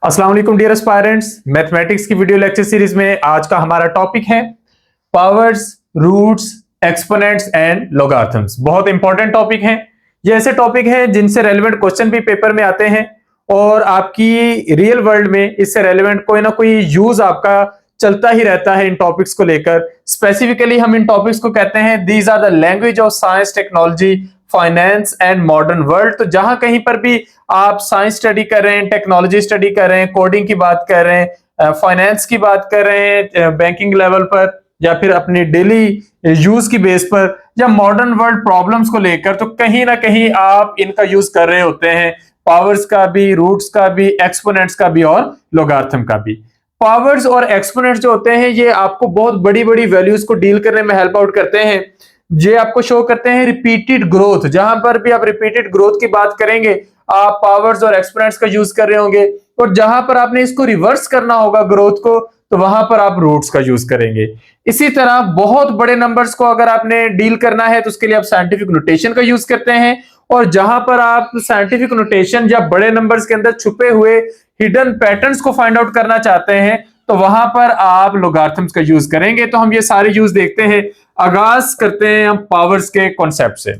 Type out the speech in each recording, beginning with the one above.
अस्सलाम वालेकुम dear aspirants. Mathematics की वीडियो लेक्चर सीरीज में आज का हमारा टॉपिक है powers, roots, exponents and logarithms. बहुत इंपॉर्टेंट टॉपिक है। ये ऐसे टॉपिक हैं जिनसे रेलेवेंट क्वेश्चन भी पेपर में आते हैं और आपकी रियल वर्ल्ड में इससे रेलेवेंट कोई ना कोई यूज आपका चलता ही रहता है इन टॉपिक्स को लेकर। स्पेसिफिकली हम इन टॉपिक्स को कहते हैं these are the language of science, technology, finance and modern world. तो जहां कहीं पर भी आप साइंस स्टडी कर रहे हैं, टेक्नोलॉजी स्टडी कर रहे हैं, कोडिंग की बात कर रहे हैं, फाइनेंस की बात कर रहे हैं बैंकिंग लेवल पर, या फिर अपनी डेली यूज की बेस पर, या मॉडर्न वर्ल्ड प्रॉब्लम्स को लेकर, तो कहीं ना कहीं आप इनका यूज कर रहे होते हैं। पावर्स का भी, रूट्स का भी, एक्सपोनेंट्स का भी और लॉगरिथम का भी। पावर्स और एक्सपोनेंट्स जो होते हैं ये आपको बहुत बड़ी बड़ी वैल्यूज को डील करने में हेल्प आउट करते हैं। ये आपको शो करते हैं रिपीटेड ग्रोथ। जहां पर भी आप रिपीटेड ग्रोथ की बात करेंगे आप पावर्स और एक्सपोनेंट्स का यूज कर रहे होंगे, और जहां पर आपने इसको रिवर्स करना होगा ग्रोथ को, तो वहां पर आप रूट्स का यूज करेंगे। इसी तरह बहुत बड़े नंबर्स को अगर आपने डील करना है तो उसके लिए आप साइंटिफिक नोटेशन का यूज करते हैं, और जहां पर आप साइंटिफिक नोटेशन या बड़े नंबर्स के अंदर छुपे हुए हिडन पैटर्न्स को फाइंड आउट करना चाहते हैं तो वहां पर आप लॉगरिथम्स का यूज करेंगे। तो हम ये सारे यूज देखते हैं। आगाज करते हैं हम पावर्स के कॉन्सेप्ट से।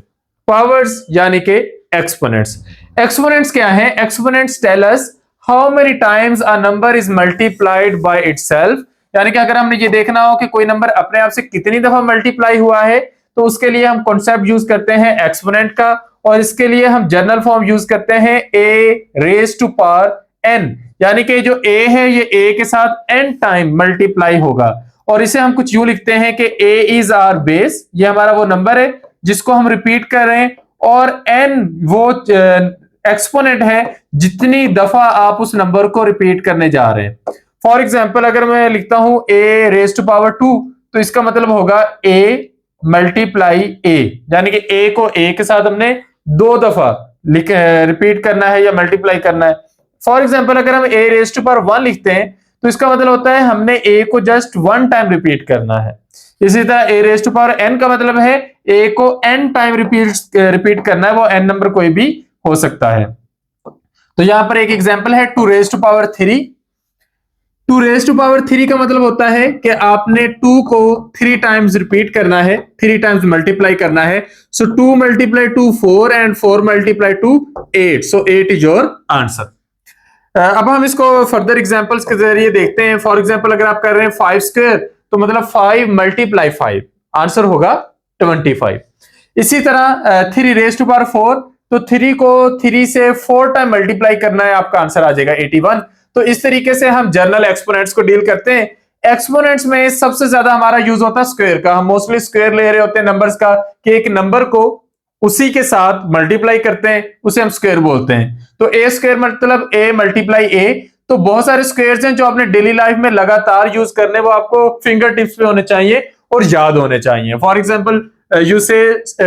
पावर्स यानी कि एक्सपोनेंट्स। एक्सपोनेंट्स क्या है? Exponents tell us how many times a number is multiplied by itself. यानी कि अगर हमने ये देखना हो कि कोई नंबर अपने आप से कितनी दफा मल्टीप्लाई हुआ है तो उसके लिए हम कॉन्सेप्ट यूज करते हैं एक्सपोनेंट का, और इसके लिए हम जनरल फॉर्म यूज करते हैं ए रेज टू पावर एन। यानी कि जो a है ये a के साथ n टाइम मल्टीप्लाई होगा, और इसे हम कुछ यूं लिखते हैं कि a इज आवर बेस। ये हमारा वो नंबर है जिसको हम रिपीट कर रहे हैं, और n वो एक्सपोनेंट है जितनी दफा आप उस नंबर को रिपीट करने जा रहे हैं। फॉर एग्जाम्पल अगर मैं लिखता हूं a रेज टू पावर 2 तो इसका मतलब होगा a मल्टीप्लाई a, यानी कि a को a के साथ हमने दो दफा रिपीट करना है या मल्टीप्लाई करना है। फॉर एग्जाम्पल अगर हम a रेज टू पावर 1 लिखते हैं तो इसका मतलब होता है हमने a को जस्ट 1 टाइम रिपीट करना है। इसी तरह a raise to power n का मतलब है a को n टाइम रिपीट करना है, वो n नंबर कोई भी हो सकता है। तो यहां पर एक एग्जांपल है 2 raise to power 3। 2 raise to power 3 का मतलब होता है कि आपने 2 को 3 टाइम्स रिपीट करना है, 3 टाइम्स मल्टीप्लाई करना है। सो 2 multiply 2 4 and 4 multiply 2 8, so 8 is your answer. अब हम इसको फर्दर एग्जांपल्स के जरिए देखते हैं। फॉर एग्जांपल अगर आप कर रहे हैं 5 स्क्वायर तो मतलब 5 मल्टीप्लाई 5, आंसर होगा 25। इसी तरह 3 रेज टू पावर 4 तो 3 को 3 से 4 टाइम मल्टीप्लाई करना है, आपका आंसर आ जाएगा 81। तो इस तरीके से हम जनरल एक्सपोनेंट्स को डील करते हैं। एक्सपोनेंट्स में सबसे ज्यादा हमारा यूज होता है स्क्वायर का। हम मोस्टली स्क्वायर ले रहे होते हैं नंबर्स का, कि एक नंबर को उसी के साथ मल्टीप्लाई करते हैं, उसे हम स्क्वायर बोलते हैं। तो ए स्क्वायर मतलब ए मल्टीप्लाई ए। तो बहुत सारे स्क्वायर्स हैं जो आपने डेली लाइफ में लगातार यूज करने, वो आपको फिंगर टिप्स पे होने चाहिए और याद होने चाहिए। फॉर एग्जांपल यू से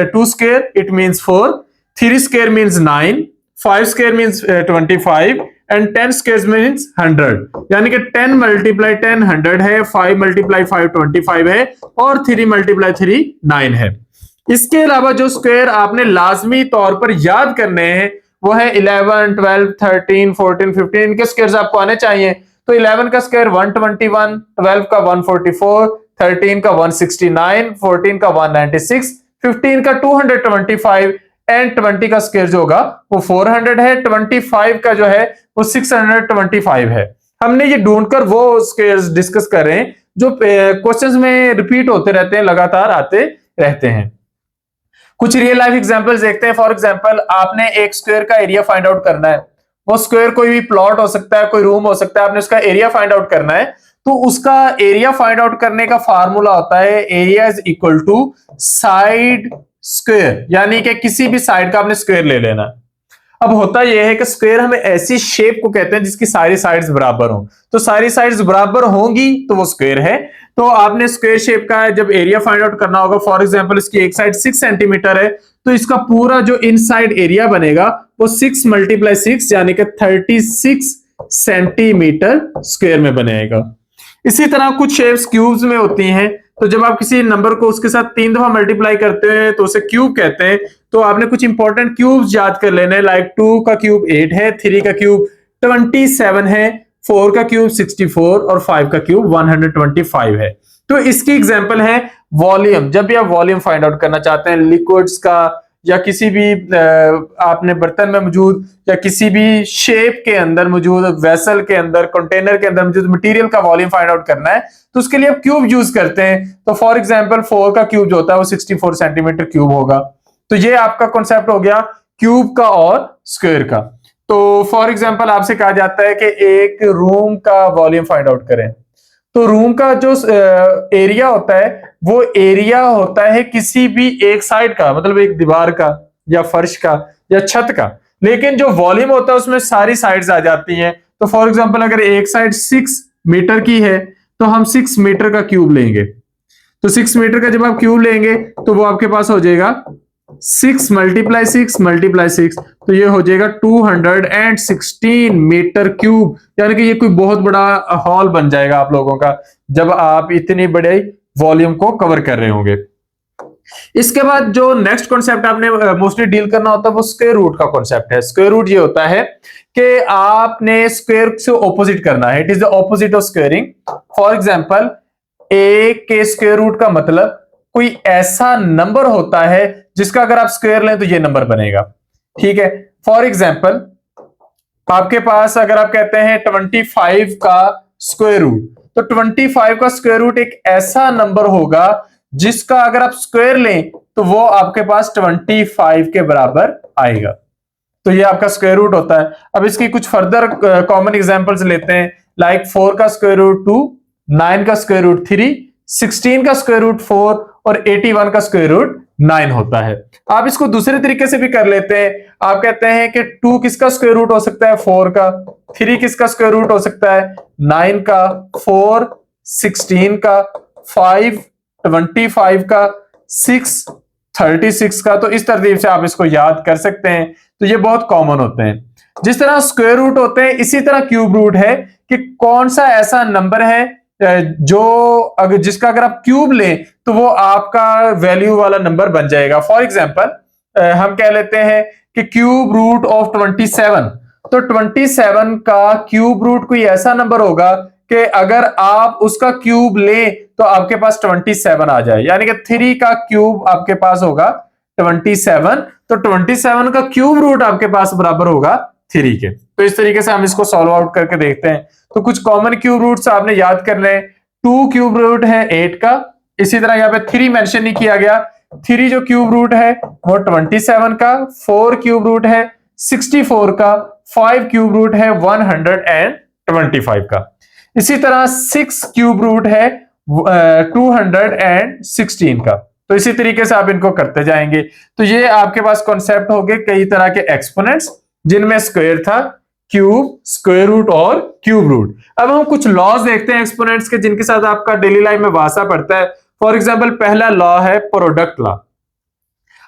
2 square it means 4, 3 square means 9, 5 square means 25 and 10 square means 100। यानी कि 10 मल्टीप्लाई 10 100 है, 5 मल्टीप्लाई 5 25 है, और 3 मल्टीप्लाई 3 9 है। इसके अलावा जो स्क्वायर आपने लाजमी तौर पर याद करने हैं वो है 11, 12, 13, 14, 15। इनके स्क्वायर्स आपको आने चाहिए। तो 11 का स्क्वायर 121, 12 का 144, 13 का 169, 14 का 196, 15 का 225 एंड 20 का स्क्वायर जो होगा वो 400 है। 25 का जो है वो 625 है। हमने ये ढूंढकर वो स्क्वायर्स डिस्कस कर रहे हैं जो क्वेश्चंस में रिपीट होते रहते हैं, लगातार आते रहते हैं। कुछ रियल लाइफ एग्जांपल्स देखते हैं। फॉर एग्जांपल आपने एक स्क्वायर का एरिया फाइंड आउट करना है। वो स्क्वायर कोई भी प्लॉट हो सकता है, कोई रूम हो सकता है, आपने उसका एरिया फाइंड आउट करना है। तो उसका एरिया फाइंड आउट करने का फार्मूला होता है area is equal to side square, यानी कि किसी भी साइड का आपने स्क्वायर ले लेना। अब होता यह है कि स्क्वायर हमें ऐसी शेप को कहते हैं जिसकी सारी साइड्स बराबर हो। तो सारी साइड्स बराबर होंगी तो वो स्क्वायर है। तो आपने स्क्वायर शेप का जब एरिया फाइंड आउट करना होगा, फॉर एग्जांपल इसकी एक साइड 6 सेंटीमीटर है तो इसका पूरा जो इनसाइड एरिया बनेगा वो 6 मल्टीप्लाई 6 यानी कि 36 सेंटीमीटर स्क्वायर में बनेगा। इसी तरह कुछ शेप्स क्यूब्स में होती हैं। तो जब आप किसी नंबर को उसके साथ 3 दफा मल्टीप्लाई करते हैं तो उसे क्यूब कहते हैं। तो आपने कुछ इंपॉर्टेंट क्यूब्स याद कर लेने, लाइक 2 का क्यूब 8 है, 3 का क्यूब 27 है, 4 का क्यूब 64 और 5 का क्यूब 125 है। तो इसकी एग्जांपल है वॉल्यूम। जब भी आप वॉल्यूम फाइंड आउट करना चाहते हैं लिक्विड्स का या किसी भी आपने बर्तन में मौजूद या किसी भी शेप के अंदर मौजूद वेसल के अंदर कंटेनर के अंदर मौजूद मटेरियल का वॉल्यूम फाइंड आउट करना है तो उसके लिए आप क्यूब यूज करते हैं। तो फॉर एग्जांपल 4 का क्यूब जो होता है वो 64 सेंटीमीटर क्यूब होगा। तो ये आपका कॉन्सेप्ट हो गया क्यूब का और स्क्वायर का। तो फॉर एग्जांपल आपसे कहा जाता है कि एक रूम का वॉल्यूम फाइंड आउट करें, तो रूम का जो एरिया होता है वो एरिया होता है किसी भी एक साइड का, मतलब एक दीवार का या फर्श का या छत का, लेकिन जो वॉल्यूम होता है उसमें सारी साइड्स आ जाती हैं। तो फॉर एग्जांपल अगर एक साइड 6 मीटर की है तो हम 6 मीटर का क्यूब लेंगे। तो 6 मीटर का जब आप क्यूब लेंगे तो वो आपके पास हो जाएगा 6 मल्टीप्लाई 6 मल्टीप्लाई 6, तो ये हो जाएगा 216 मीटर क्यूब। यानी कि ये कोई बहुत बड़ा हॉल बन जाएगा आप लोगों का जब आप इतनी बड़े वॉल्यूम को कवर कर रहे होंगे। इसके बाद जो नेक्स्ट कॉन्सेप्ट आपने मोस्टली डील करना होता है वो स्क्वायर रूट का कॉन्सेप्ट है। स्क्वायर रूट ये होता है कि आपने स्क्वायर से ऑपोजिट करना है, it is the opposite of squaring. For example A के स्क्वायर रूट का मतलब कोई ऐसा नंबर होता है जिसका अगर आप स्क्वायर लें तो ये नंबर बनेगा, ठीक है। फॉर एग्जांपल आपके पास अगर आप कहते हैं 25 का स्क्वायर रूट, तो 25 का स्क्वायर रूट एक ऐसा नंबर होगा जिसका अगर आप स्क्वायर लें तो वो आपके पास 25 के बराबर आएगा। तो ये आपका स्क्वायर रूट होता है। अब इसकी कुछ फर्दर कॉमन एग्जांपल्स लेते हैं, लाइक 4 का स्क्वायर रूट 2, 9 का स्क्वायर रूट 3, 16 का स्क्वायर रूट 4 और 81 का स्क्वायर रूट 9 होता है। आप इसको दूसरे तरीके से भी कर लेते हैं। आप कहते हैं कि 2 किसका स्क्वायर रूट हो सकता है, 4 का, 3 किसका स्क्वायर रूट हो सकता है, 9 का, 4 16 का, 5 25 का, 6 36 का। तो इस तरतीब से आप इसको याद कर सकते हैं। तो ये बहुत कॉमन होते हैं। जिस तरह स्क्वायर रूट होते हैं इसी तरह क्यूब रूट है कि कौन सा ऐसा नंबर है जो अगर जिसका अगर आप क्यूब लें तो वो आपका वैल्यू वाला नंबर बन जाएगा। फॉर एग्जांपल हम कह लेते हैं कि क्यूब रूट ऑफ 27, तो 27 का क्यूब रूट कोई ऐसा नंबर होगा कि अगर आप उसका क्यूब लें तो आपके पास 27 आ जाए, यानी कि 3 का क्यूब आपके पास होगा 27, तो 27 का क्यूब रूट आपके पास बराबर होगा 3 के। तो इस तरीके से हम इसको सॉल्व आउट करके देखते हैं। तो कुछ कॉमन क्यूब रूट्स आपने याद करने हैं। 2 क्यूब रूट है 8 का, इसी तरह यहाँ पे 3 मेंशन नहीं किया गया। 3 जो क्यूब रूट है वो 27 का, 4 क्यूब रूट है 64 का, 5 क्यूब रूट है 125 का। इसी तरह 6 क्यूब रूट है 216 का। तो इसी तरीके से आप इनको करते जाएंगे। तो ये आपके पास कॉन्सेप्ट हो गए कई तरह के एक्सपोनेंट्स जिनमें स्क्वायर था, क्यूब, स्क्वायर रूट और क्यूब रूट। अब हम कुछ लॉज देखते हैं एक्सपोनेंट्स के जिनके साथ आपका डेली लाइफ में वास्ता पड़ता है। फॉर एग्जांपल पहला लॉ है प्रोडक्ट लॉ।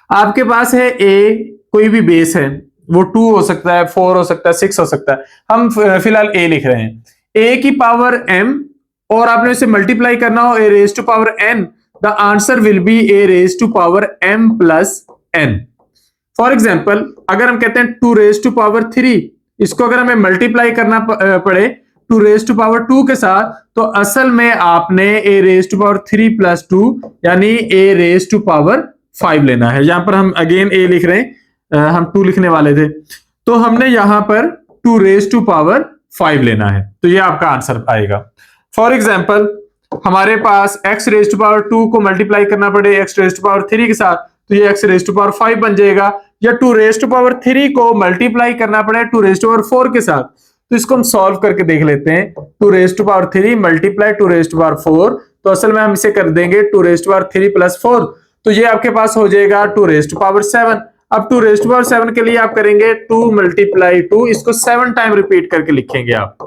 आपके पास है ए, कोई भी बेस है, वो 2 हो सकता है, 4 हो सकता है, 6 हो सकता है। हम फिलहाल ए लिख रहे हैं। ए की पावर m और आपने इसे मल्टीप्लाई करना हो a raise to power n, the answer will be a raise to power m plus n। For example अगर हम कहते हैं 2 रेज टू पावर 3, इसको अगर हमें मल्टीप्लाई करना पड़े 2 रेज टू पावर 2 के साथ, तो असल में आपने a raise to power 3 plus 2 यानी a रेज टू पावर 5 लेना है। यहां पर हम अगेन a लिख रहे हैं, हम 2 लिखने वाले थे, तो हमने यहां पर 2 रेज टू पावर 5 लेना है। तो ये आपका आंसर आएगा। फॉर एग्जांपल हमारे पास x रेज टू पावर 2 को मल्टीप्लाई करना पड़े x रेज टू पावर 3 के साथ, तो ये x रेज टू पावर 5 बन जाएगा। या 2 रेज टू पावर 3 को मल्टीप्लाई करना पड़े 2 रेज टू पावर 4 के साथ, तो इसको हम सॉल्व करके देख लेते हैं। 2 raise to power 3 multiply 2 raise to power 4, तो असल में हम इसे कर देंगे 2 रेज टू पावर 3 प्लस 4, तो ये आपके पास हो जाएगा 2 रेज टू पावर 7। अब 2 रेज टू पावर 7 के लिए आप करेंगे 2 मल्टीप्लाई 2, इसको 7 टाइम रिपीट करके लिखेंगे आप,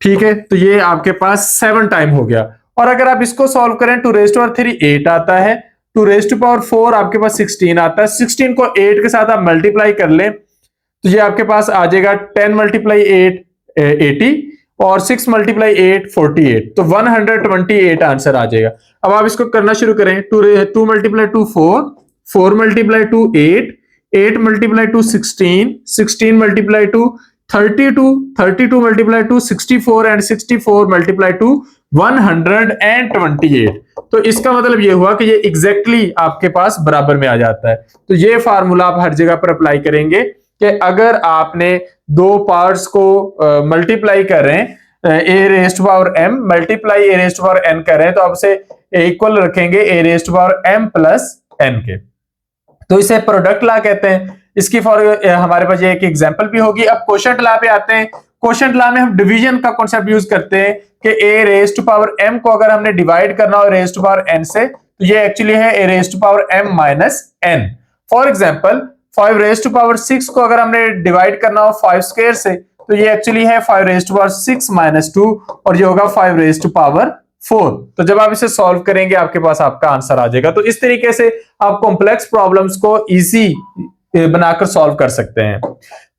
ठीक है। तो ये आपके पास 7 टाइम हो गया। और अगर आप इसको सॉल्व करें 2 रेज टू पावर 3 8 आता है, 2 रेज टू पावर 4 आपके पास 16 आता है, 16 को 8 के साथ आप मल्टीप्लाई कर लें तो ये आपके पास आ जाएगा 10 मल्टीप्लाई 8 80 और 6 मल्टीप्लाई 8 48, तो 128 आंसर आ जाएगा। अब आप इसको करना शुरू करें। 2 multiply 2 4, 4 multiply 2 8, 8 multiply 2 16, 16 multiply 2 32 multiply two 64 and 64 multiply two 128। तो इसका मतलब ये हुआ कि ये एग्जैक्टली आपके पास बराबर में आ जाता है। तो ये फार्मूला आप हर जगह पर अप्लाई करेंगे कि अगर आपने दो पावर्स को मल्टीप्लाई कर रहे हैं, A raised power M multiply A raised power N कर रहे हैं, तो आप इसे इक्वल रखेंगे A raised power M plus N के। तो इसे प्रोडक्ट लॉ कहते हैं। इसकी फॉर हमारे पास ये एक एग्जांपल भी होगी। अब क्वोशंट लॉ पे आते हैं। क्वोशंट लॉ में हम डिवीजन का कॉन्सेप्ट यूज करते हैं कि ए रेस्ट पावर एम को अगर हमने डिवाइड करना हो रेस्ट पावर एन से, तो ये एक्चुअली है A raised power M minus N. For example 5 raised power 6 को अगर हमने डिवाइड करना हो 5 स्क्वायर से, तो ये एक्चुअली है 5 रेस्ट पावर 6 माइनस 2 और ये होगा 5 रेस्ट पावर 4। तो जब आप इसे सॉल्व करेंगे आपके पास आपका आंसर आ जाएगा। तो इस तरीके से आप कॉम्प्लेक्स प्रॉब्लम्स को इजी बनाकर सॉल्व कर सकते हैं।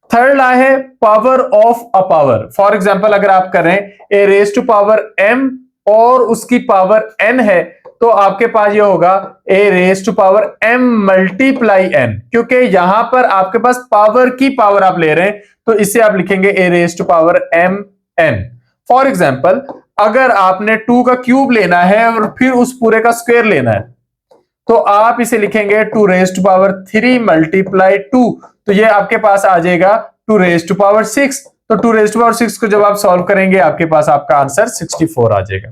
थर्ड लॉ है power of a power. For example अगर आप करें ए रेज टू पावर m और उसकी पावर n है, तो आपके पास ये होगा A raise to power m multiply n, क्योंकि यहां पर आपके पास पावर की पावर आप ले रहे हैं, तो इसे आप लिखेंगे A raise to power m n। For example अगर आपने 2 का क्यूब लेना है और फिर उस पूरे का स्क्वायर लेना है, तो आप इसे लिखेंगे 2 रेज टू पावर 3 मल्टीप्लाई 2, तो ये आपके पास आ जाएगा 2 रेज टू पावर 6। तो 2 रेज टू पावर 6 को जब आप सॉल्व करेंगे आपके पास आपका आंसर 64 आ जाएगा।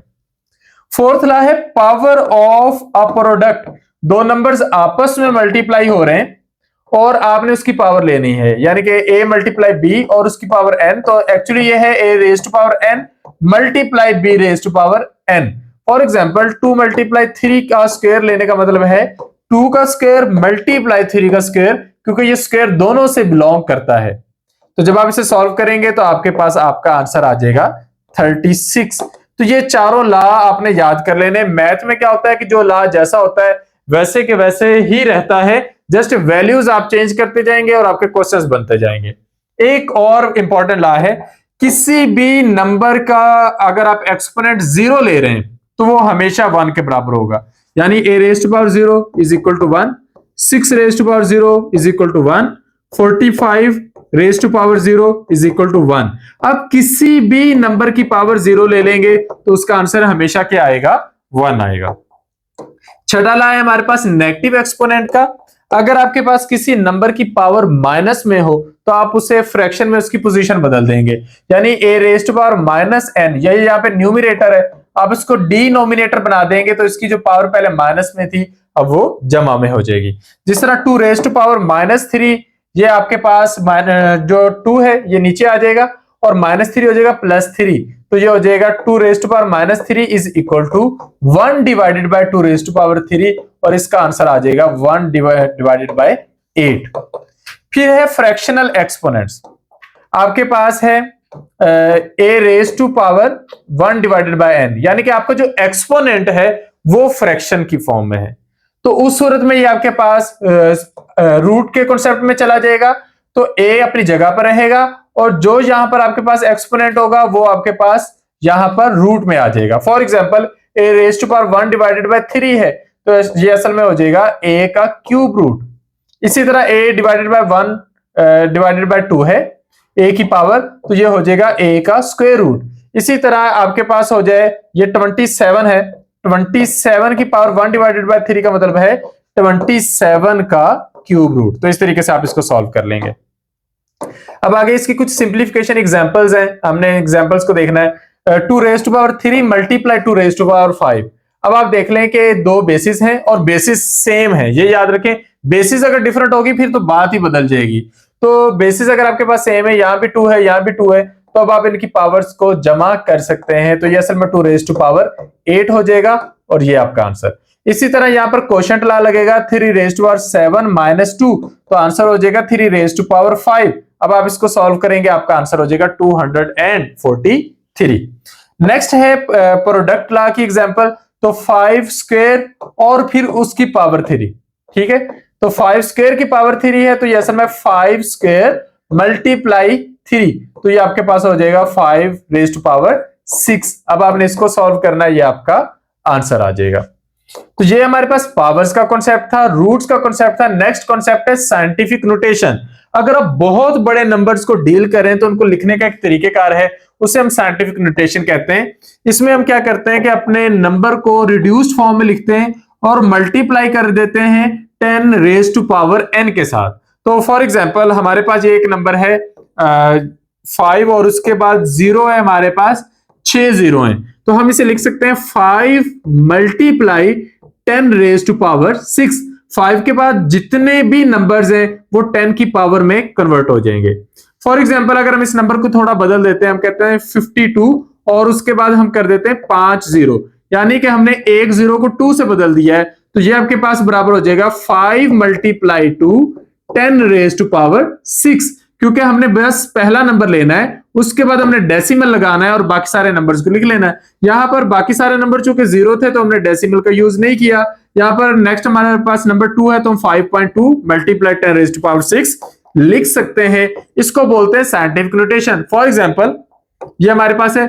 फोर्थ लॉ है पावर ऑफ अ प्रोडक्ट। दो नंबर्स आपस में मल्टीप्लाई हो रहे हैं और आपने उसकी पावर लेनी है, यानी कि a मल्टीप्लाई b और उसकी पावर n, तो एक्चुअली ये है a raise to power n multiply b raise to power n। For example 2 multiply 3 का स्क्वायर लेने का मतलब है 2 का स्क्वायर मल्टीप्लाई 3 का स्क्वायर, क्योंकि ये स्क्वायर दोनों से बिलोंग करता है। तो जब आप इसे सॉल्व करेंगे तो आपके पास आपका आंसर आ जाएगा 36। तो ये चारों लॉ आपने याद कर लेने। मैथ में क्या होता है कि जो लॉ जैसा होता है वैसे के वैसे ही रहता है, जस्ट वैल्यूज आप चेंज करते जाएंगे और आपके क्वेश्चंस बनते जाएंगे। एक और इंपॉर्टेंट लॉ है, किसी भी नंबर का अगर आप एक्सपोनेंट 0 ले रहे हैं तो वो हमेशा 1 के बराबर होगा, यानी a raise to power 0 is equal to 1, 6 raise to power 0 is equal to 1, 45 raise to power 0 is equal to 1। अब किसी भी नंबर की पावर 0 ले लेंगे तो उसका आंसर हमेशा क्या आएगा? 1 आएगा। छठा ला है हमारे पास नेगेटिव एक्सपोनेंट का। अगर आपके पास किसी नंबर की पावर माइनस में हो तो आप उसे फ्रैक्शन में उसकी पोजीशन बदल देंगे, यानी a raise to power minus n, यही यहाँ पे न्यूमिनेटर है, आप इसको डिनोमिनेटर बना देंगे तो इसकी जो पावर पहले माइनस में थी अब वो जमा में हो जाएगी। जिस तरह 2 रेज टू पावर माइनस 3, ये आपके पास जो 2 है ये नीचे आ जाएगा और -3 हो जाएगा +3, तो ये हो जाएगा 2 raise to power -3 is equal to 1 divided by 2 raise to power 3, और इसका आंसर आ जाएगा 1 डिवाइडेड बाय 8। फिर है फ्रैक्शनल एक्सपोनेंट्स। आपके पास है a raise to power 1 divided by n, यानी कि आपका जो एक्सपोनेंट है वो फ्रैक्शन की फॉर्म में है, तो उस सूरत में ये आपके पास रूट के कॉन्सेप्ट में चला जाएगा, तो a अपनी जगह पर रहेगा और जो यहां पर आपके पास एक्सपोनेंट होगा वो आपके पास यहां पर रूट में आ जाएगा। For example a raise to power 1 divided by 3 है, तो ये असल में हो जाएगा a का क्यूब रूट। इसी तरह a divided by 1 divided by 2 है a की पावर, तो ये हो जाएगा a का स्क्वायर रूट। इसी तरह आपके पास हो जाए ये 27 है, 27 की पावर 1 डिवाइडेड बाय 3 का मतलब है 27 का क्यूब रूट। तो इस तरीके से आप इसको सॉल्व कर लेंगे। अब आगे इसकी कुछ सिंप्लीफिकेशन एग्जांपल्स हैं, हमने एग्जांपल्स को देखना है। 2 raise to power 3 multiply 2 raise to power 5। अब आप देख लें कि दो बेसिस हैं और बेसिस सेम है, ये याद रखें। बेसिस अगर डिफरेंट होगी फिर तो बात ही बदल जाएगी। तो बेसिस अगर आपके पास सेम है, यहाँ भी 2 है, यहाँ भी 2 है, तो अब आप इनकी पावर्स को जमा कर सकते हैं, तो ये असल में 2 रेज टू पावर 8 हो जाएगा और ये आपका आंसर। इसी तरह यहाँ पर क्वोशंट लॉ लगेगा, 3 रेज टू पावर 7 माइनस 2, तो आंसर हो जाएगा 3 रेज टू पावर 5। अब आप इसको सॉल्व करेंगे आपका आंसर हो जाएगा 243। नेक्स्ट है प्रोडक्ट लॉ की एग्जांपल, तो 5 स्क्वायर और फिर उसकी पावर 3, ठीक है। तो 5 स्क्वायर की पावर 3 है, तो ये असल में 5 स्क्वायर मल्टीप्लाई 3, तो ये आपके पास हो जाएगा 5 रेज टू पावर 6। अब आपने इसको सॉल्व करना है, ये आपका आंसर आ जाएगा। तो ये हमारे पास पावर्स का कॉन्सेप्ट था, रूट्स का कॉन्सेप्ट था। नेक्स्ट कॉन्सेप्ट है साइंटिफिक नोटेशन। अगर आप बहुत बड़े नंबर्स को डील करें तो उनको लिखने का एक तरीकेकार है, उसे हम साइंटिफिक नोटेशन कहते हैं। इसमें हम क्या करते हैं कि अपने नंबर को रिड्यूस्ड फॉर्म में लिखते हैं और मल्टीप्लाई कर देते हैं 10 रेज टू पावर n के साथ। तो फॉर एग्जांपल हमारे पास ये एक नंबर है 5 और उसके बाद 0 है, हमारे पास 6 जीरो है, तो हम इसे लिख सकते हैं 5 मल्टीप्लाई 10 रेज टू पावर 6। 5 के बाद जितने भी नंबर्स हैं वो 10 की पावर में कन्वर्ट हो जाएंगे। फॉर एग्जांपल अगर हम इस नंबर को थोड़ा बदल देते हैं, हम कहते हैं 52 और उसके बाद हम कर देते हैं 5 जीरो, यानी कि हमने एक जीरो को 2 से बदल दिया है, तो ये आपके पास बराबर हो जाएगा 5 मल्टीप्लाई 2 10 रेज टू पावर 6। क्योंकि हमने बस पहला नंबर लेना है, उसके बाद हमने डेसिमल लगाना है और बाकी सारे नंबर्स को लिख लेना है। यहां पर बाकी सारे नंबर चूंकि जीरो थे तो हमने डेसिमल का यूज नहीं किया। यहां पर नेक्स्ट हमारे पास नंबर 2 है, तो हम 5.2 मल्टीप्लाई 10 रेज टू पावर 6 लिख सकते हैं। इसको बोलते हैं साइंटिफिक नोटेशन। फॉर एग्जांपल ये हमारे पास है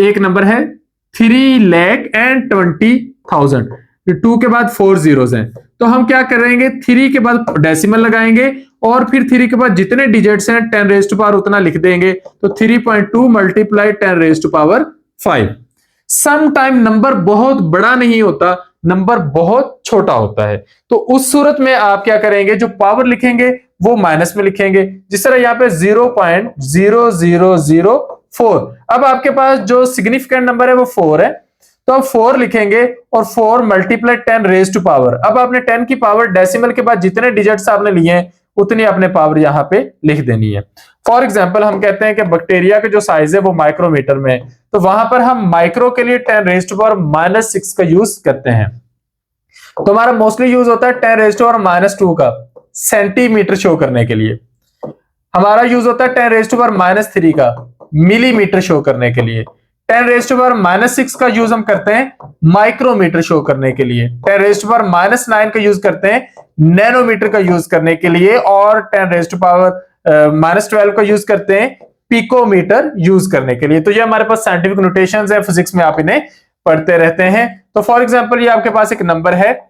एक नंबर है 3,20,000, 2 के बाद 4 जीरोस हैं, तो हम क्या करेंगे 3 के बाद डेसिमल लगाएंगे और फिर 3 के बाद जितने डिजिट्स हैं 10 रेज टू पावर उतना लिख देंगे, तो 3.2 multiply 10 raise to power 5। Some time number बहुत बड़ा नहीं होता, नंबर बहुत छोटा होता है, तो उस सूरत में आप क्या करेंगे, जो पावर लिखेंगे वो माइनस में लिखेंगे। जिस तरह यहाँ पे 0.0004, अब आपके पास जो सिग्निफिकेंट नंबर है वो 4 है, तो अब 4 लिखेंगे और 4 मल्टीप्लाई 10 रेज टू पावर। अब आपने 10 की पावर डेसिमल के बाद जितने डिजिट्स आपने लिए हैं उतनी आपने पावर यहां पे लिख देनी है। फॉर एग्जांपल हम कहते हैं कि बैक्टीरिया का जो साइज है वो माइक्रोमीटर में है, तो वहां पर हम माइक्रो के लिए 10 रेज टू पावर -6 का यूज करते हैं। तो हमारा मोस्टली यूज होता है 10 रेज टू पावर -2 का सेंटीमीटर शो करने के लिए। हमारा यूज होता है 10 रेज टू पावर -3 का मिलीमीटर शो करने के लिए। 10 रेज टू पावर -6 का यूज हम करते हैं माइक्रोमीटर शो करने के लिए। 10 रेज टू पावर -9 का यूज करते हैं नैनोमीटर का यूज करने के लिए, और 10 रेज टू पावर -12 का यूज करते हैं पिकोमीटर यूज करने के लिए। तो ये हमारे पास साइंटिफिक नोटेशंस है, फिजिक्स में आप इन्हें पढ़ते रहते हैं। तो फॉर एग्जांपल ये आपके पास एक नंबर है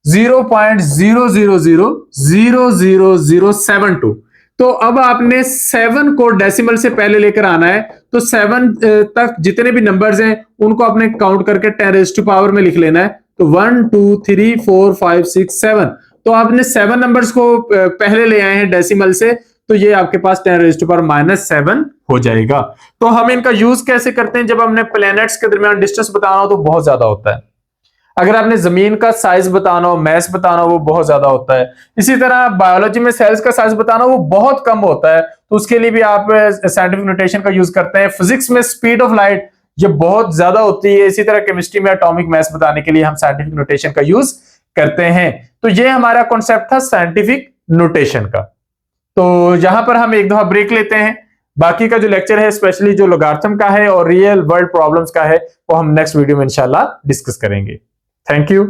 0.0000072, तो अब आपने 7 को डेसिमल से पहले लेकर आना है, तो 7 तक जितने भी नंबर्स हैं उनको आपने काउंट करके 10 रेज टू पावर में लिख लेना है। तो 1 2 3 4 5 6 7, तो आपने 7 नंबर्स को पहले ले आए हैं डेसिमल से, तो ये आपके पास 10 रेज टू पावर -7 हो जाएगा। तो हम इनका यूज कैसे करते हैं, जब हमने प्लैनेट्स के दरमियान डिस्टेंस बताना हो तो बहुत ज्यादा होता है। अगर आपने जमीन का साइज बताना हो, मैस बताना हो, वो बहुत ज्यादा होता है। इसी तरह बायोलॉजी में सेल्स का साइज बताना हो वो बहुत कम होता है, तो उसके लिए भी आप साइंटिफिक नोटेशन का यूज करते हैं। फिजिक्स में स्पीड ऑफ लाइट ये बहुत ज्यादा होती है। इसी तरह केमिस्ट्री में एटॉमिक मैस बताने के लिए हम साइंटिफिक नोटेशन का यूज करते हैं। तो ये हमारा कॉन्सेप्ट था साइंटिफिक नोटेशन का। तो यहां पर हम एक दफा ब्रेक लेते हैं। बाकी का जो लेक्चर है स्पेशली जो लॉगरिथम का है और रियल वर्ल्ड प्रॉब्लम्स का है वो हम नेक्स्ट वीडियो में इंशाल्लाह डिस्कस करेंगे। Thank you,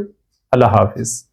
Allah Hafiz.